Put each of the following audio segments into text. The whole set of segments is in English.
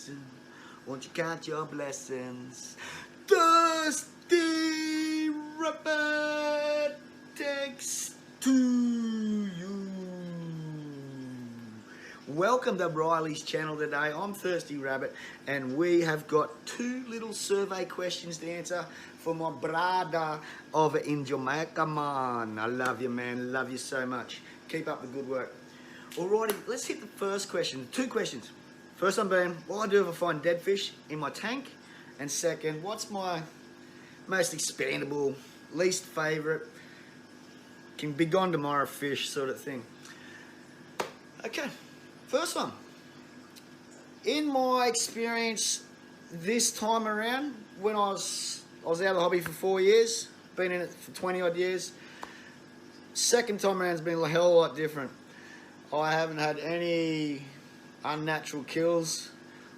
Dozen. Won't you count your blessings? Thisty Rabbit takes to you. Welcome to Riley's channel today. I'm Thisty Rabbit and we have got two little survey questions to answer for my brother over in Jamaica, man. I love you, man. Love you so much. Keep up the good work. Alrighty, let's hit the first question. Two questions. First one being, what do I do if I find dead fish in my tank? And second, what's my most expandable, least favourite, can be gone tomorrow fish sort of thing? Okay, first one. In my experience this time around, when I was out of the hobby for 4 years, been in it for 20 odd years, second time around has been a hell of a lot different. I haven't had any unnatural kills.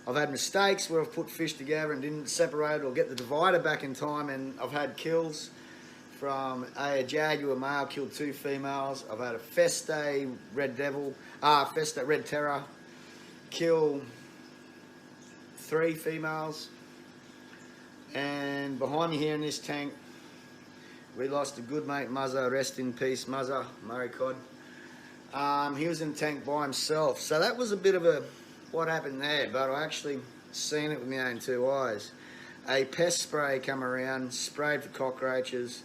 I've had mistakes where I've put fish together and didn't separate or get the divider back in time, and I've had kills from a jaguar male killed 2 females. I've had a Feste red terror kill 3 females. And behind me here in this tank, we lost a good mate, Muzza, rest in peace, Muzza, Murray Cod. He was in the tank by himself. So that was a bit of a, what happened there, but I actually seen it with my own 2 eyes. A pest spray come around, sprayed for cockroaches.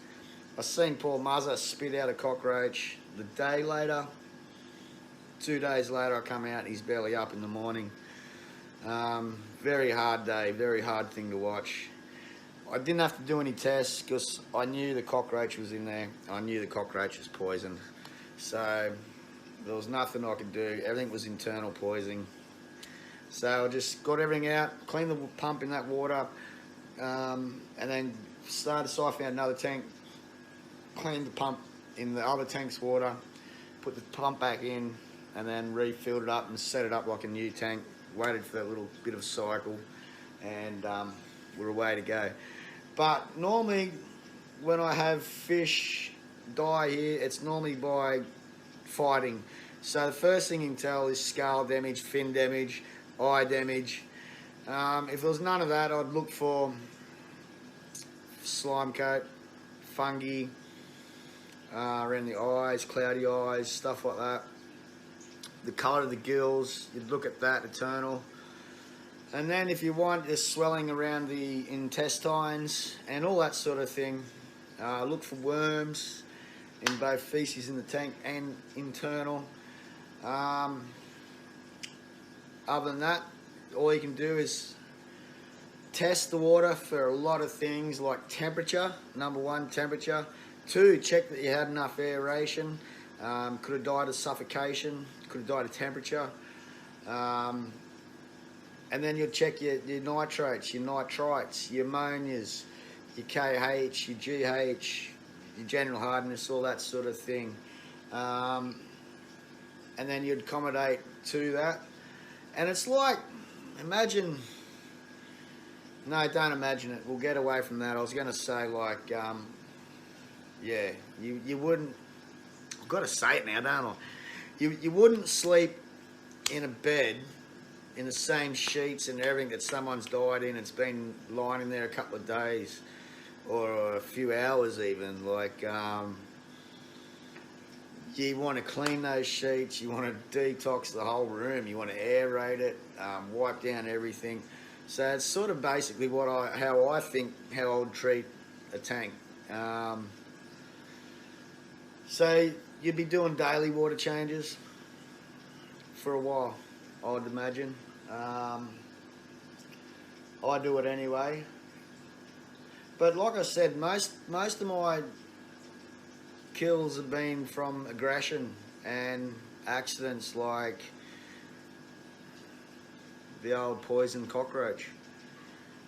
I seen poor Muzza spit out a cockroach. The day later, 2 days later, I come out and he's barely up in the morning. Very hard day, very hard thing to watch. I didn't have to do any tests because I knew the cockroach was in there. I knew the cockroach was poisoned. So there was nothing I could do. Everything was internal poisoning. So I just got everything out, cleaned the pump in that water, and then started siphoning out another tank, cleaned the pump in the other tank's water, put the pump back in, and then refilled it up and set it up like a new tank. Waited for that little bit of a cycle, and we're away to go. But normally when I have fish die here, it's normally by fighting. So the first thing you can tell is scale damage, fin damage, eye damage. If there was none of that, I'd look for slime coat, fungi around the eyes, cloudy eyes, stuff like that. The colour of the gills, you'd look at that, eternal. And then if you want the swelling around the intestines and all that sort of thing, look for worms in both feces in the tank and internal. Other than that, all you can do is test the water for a lot of things like temperature. Number 1, temperature. 2, check that you had enough aeration. Could have died of suffocation, could have died of temperature. And then you'll check your nitrates, your nitrites, your ammonias, your KH, your GH, your general hardness, all that sort of thing. And then you'd accommodate to that. And it's like, imagine, no, don't imagine it. We'll get away from that. I was going to say, like, yeah, you wouldn't, I've got to say it now, don't I? You wouldn't sleep in a bed in the same sheets and everything that someone's died in. It's been lying in there a couple of days or a few hours even. Like, you want to clean those sheets, you want to detox the whole room, you want to aerate it, wipe down everything. So it's sort of basically how I think how I would treat a tank. So you'd be doing daily water changes for a while, I would imagine. I do it anyway. But like I said, most of my kills have been from aggression and accidents like the old poison cockroach.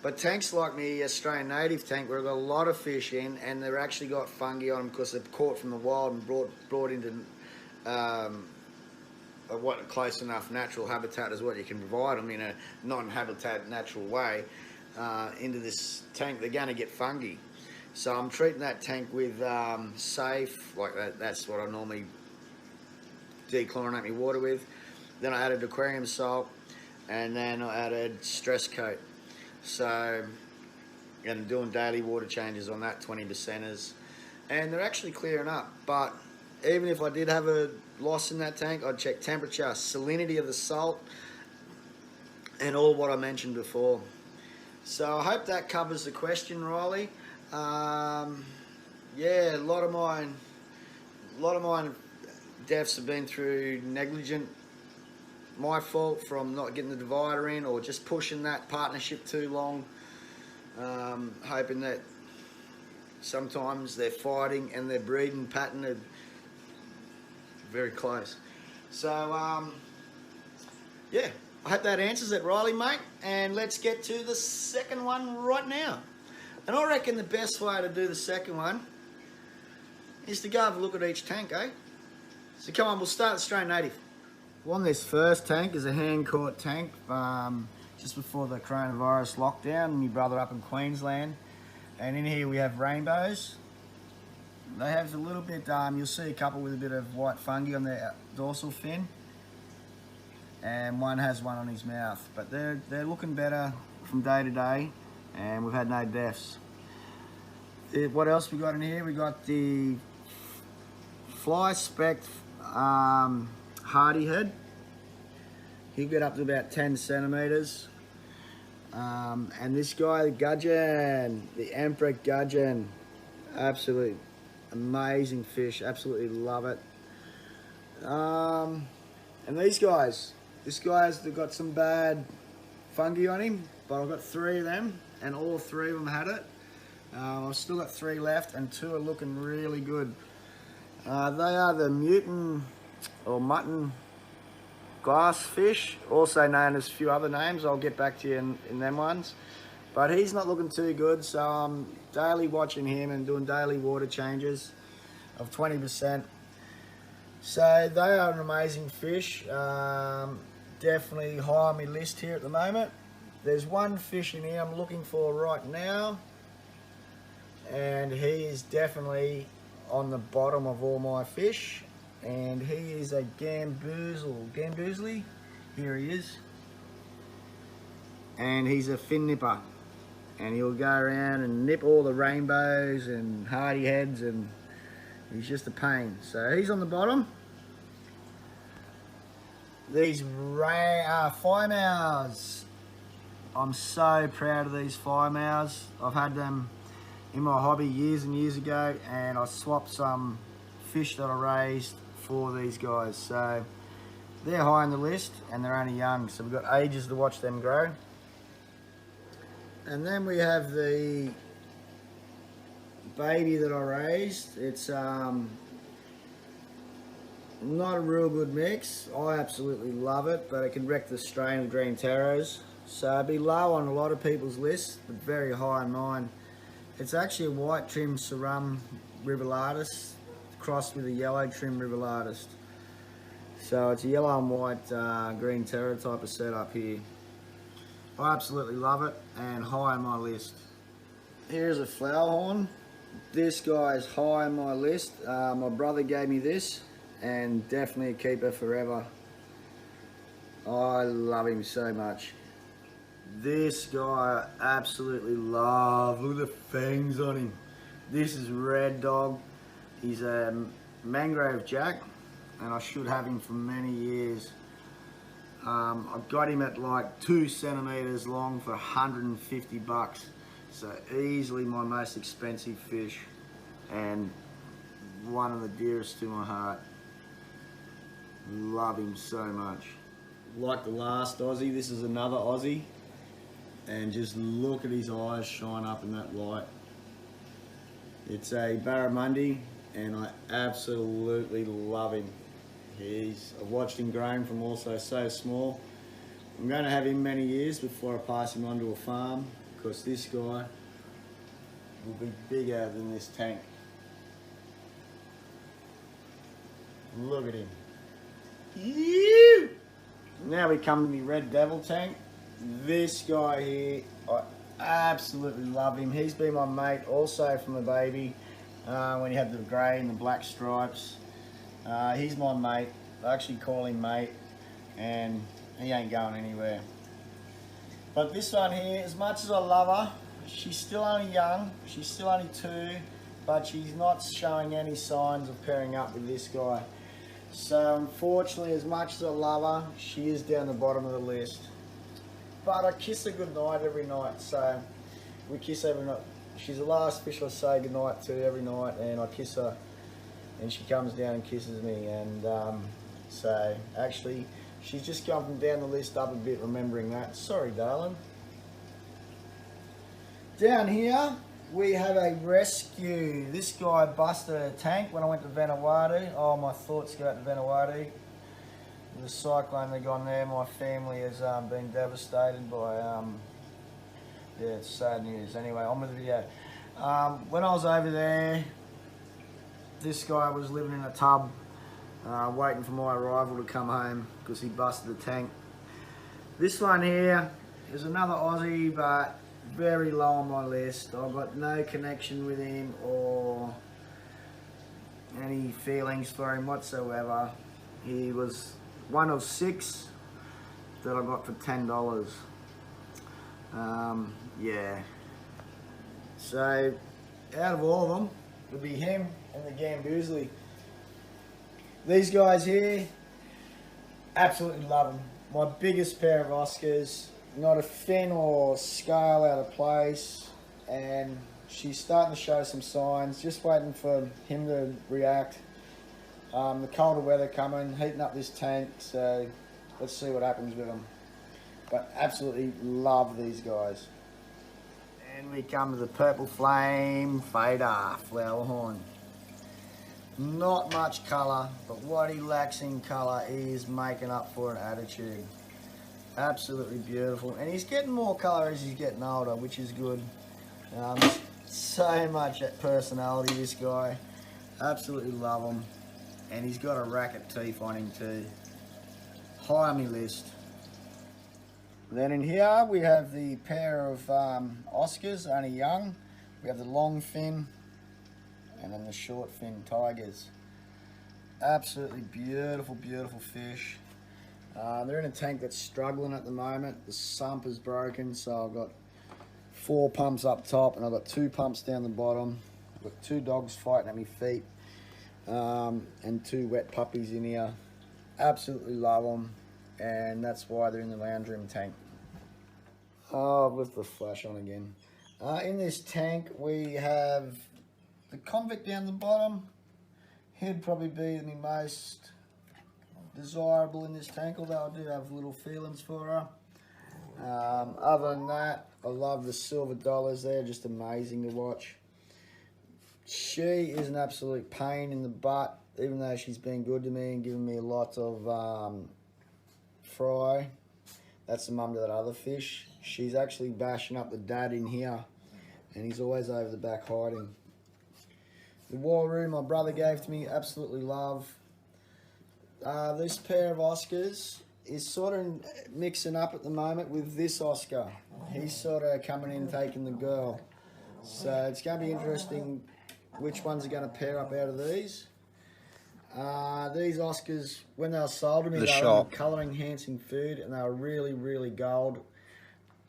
But tanks like the Australian native tank, where I've got a lot of fish in, and they've actually got fungi on them because they're caught from the wild and brought into what close enough natural habitat as what you can provide them in a non-habitat natural way into this tank. They're going to get fungi. So I'm treating that tank with safe, like that's what I normally dechlorinate my water with. Then I added aquarium salt, and then I added stress coat. So, and doing daily water changes on that 20%ers, and they're actually clearing up. But even if I did have a loss in that tank, I'd check temperature, salinity of the salt, and all what I mentioned before. So I hope that covers the question, Riley. Yeah, a lot of mine deaths have been through negligent, my fault, from not getting the divider in or just pushing that partnership too long. Hoping that sometimes they're fighting and their breeding pattern are very close. So yeah, I hope that answers it, Riley, mate. And let's get to the second one right now. And I reckon the best way to do the second one is to go have a look at each tank, eh? So come on, we'll start with Australian Native. On this first tank is a hand-caught tank, just before the coronavirus lockdown, my brother up in Queensland. And in here we have rainbows. They have a little bit, you'll see a couple with a bit of white fungi on their dorsal fin. And one has one on his mouth. But they're looking better from day to day, and we've had no deaths. What else we got in here? We got the fly speck hardy head. He'll get up to about 10 centimeters. And this guy, the gudgeon, the emperor gudgeon, absolutely amazing fish, absolutely love it. And these guys, this guy's got some bad fungi on him, but I've got 3 of them, and all 3 of them had it. I've still got 3 left, and 2 are looking really good. They are the mutant or mutton glass fish, also known as a few other names. I'll get back to you in them ones. But he's not looking too good, so I'm daily watching him and doing daily water changes of 20%. So they are an amazing fish. Definitely high on my list here at the moment. There's one fish in here I'm looking for right now, and he is definitely on the bottom of all my fish. And he is a gamboozly. Here he is. And he's a fin nipper. And he'll go around and nip all the rainbows and hardy heads, and he's just a pain. So he's on the bottom. These fire mouths. I'm so proud of these fire mouths. I've had them in my hobby years and years ago, and I swapped some fish that I raised for these guys. So they're high on the list, and they're only young, so we've got ages to watch them grow. And then we have the baby that I raised. It's not a real good mix. I absolutely love it, but it can wreck the strain of green taros. So it'd be low on a lot of people's lists, but very high on mine. It's actually a white trim Serum rivellatus crossed with a yellow trim rivellatus. So it's a yellow and white green terror type of setup here. I absolutely love it, and high on my list. Here's a flower horn. This guy is high on my list. My brother gave me this, and definitely a keeper forever. I love him so much. This guy I absolutely love. Look at the fangs on him. This is Red Dog. He's a mangrove jack, and I should have him for many years. I've got him at like 2 centimeters long for 150 bucks. So easily my most expensive fish, and one of the dearest to my heart. Love him so much. Like the last Aussie, this is another Aussie, and just look at his eyes shine up in that light. It's a barramundi, and I absolutely love him. I've watched him growing from also so small. I'm going to have him many years before I pass him onto a farm, because this guy will be bigger than this tank. Look at him. Now we come to my Red Devil tank. This guy here, I absolutely love him. He's been my mate also from the baby, when he had the grey and the black stripes. He's my mate. I actually call him mate, and he ain't going anywhere. But this one here, as much as I love her, she's still only young, she's still only 2, but she's not showing any signs of pairing up with this guy. So unfortunately, as much as I love her, she is down the bottom of the list. But I kiss her goodnight every night, so we kiss every night. She's the last fish I say goodnight to every night, and I kiss her, and she comes down and kisses me. And so actually, she's just gone from down the list up a bit, remembering that. Sorry, darling. Down here, we have a rescue. This guy busted a tank when I went to Vanuatu. Oh, my thoughts go out to Vanuatu. The cyclone that gone there, my family has been devastated by, yeah, it's sad news. Anyway, on with the video. When I was over there, this guy was living in a tub, waiting for my arrival to come home because he busted the tank. This one here is another Aussie, but very low on my list. I've got no connection with him or any feelings for him whatsoever. He was one of 6 that I got for $10. Yeah. So out of all of them, it'll be him and the Gamboozly. These guys here, absolutely love them. My biggest pair of Oscars, not a fin or scale out of place, and she's starting to show some signs, just waiting for him to react. The colder weather coming, heating up this tank, so let's see what happens with them. But absolutely love these guys. And we come to the purple flame fader flower horn. Not much colour, but what he lacks in colour is making up for an attitude. Absolutely beautiful, and he's getting more colour as he's getting older, which is good. So much personality, this guy. Absolutely love him, and he's got a rack of teeth on him too. High on my list. Then in here we have the pair of Oscars, only young. We have the long fin and then the short fin tigers. Absolutely beautiful, beautiful fish. They're in a tank that's struggling at the moment. The sump is broken, so I've got 4 pumps up top and I've got 2 pumps down the bottom. I've got 2 dogs fighting at my feet and 2 wet puppies in here. Absolutely love them, and that's why they're in the lounge room tank. Oh, with the flash on again. In this tank we have the convict down the bottom. He'd probably be the most desirable in this tank, although I do have little feelings for her. Other than that, I love the silver dollars. They're just amazing to watch. She is an absolute pain in the butt, even though she's been good to me and given me a lot of fry. That's the mum to that other fish. She's actually bashing up the dad in here, and he's always over the back hiding. The war room my brother gave to me, absolutely love. This pair of Oscars is sort of mixing up at the moment with this Oscar. He's sort of coming in taking the girl. So it's going to be interesting which ones are going to pair up out of these. These Oscars, when they were sold to me, they were colour enhancing food, and they were really, really gold.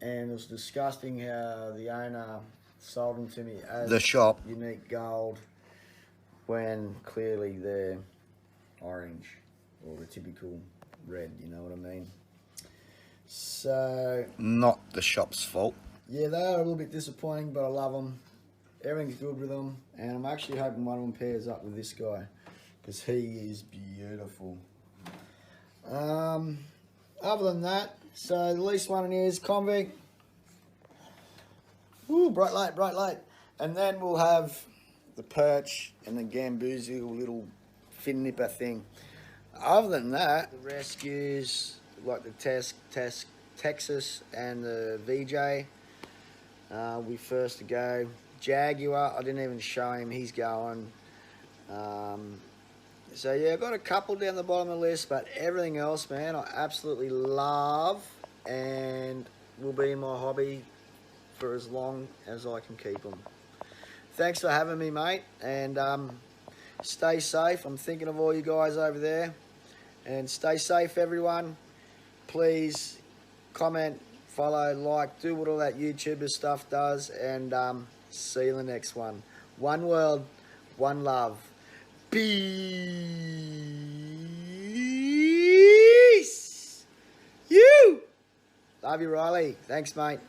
And it was disgusting how the owner sold them to me as unique gold when clearly they're orange, or the typical red, you know what I mean? So... not the shop's fault. Yeah, they are a little bit disappointing, but I love them. Everything's good with them, and I'm actually hoping one of them pairs up with this guy, because he is beautiful. Other than that, so the least one in here is convict. Woo, bright light, bright light. And then we'll have the perch and the Gamboozly little fin nipper thing. Other than that, the rescues, like the Texas and the VJ, we first to go. Jaguar, I didn't even show him, he's going. So yeah, I've got a couple down the bottom of the list, but everything else, man, I absolutely love and will be in my hobby for as long as I can keep them. Thanks for having me, mate, and stay safe. I'm thinking of all you guys over there, and stay safe, everyone. Please comment, follow, like, do what all that YouTuber stuff does, and see you in the next one. One world, one love. Peace. You. Love you, Riley. Thanks, mate.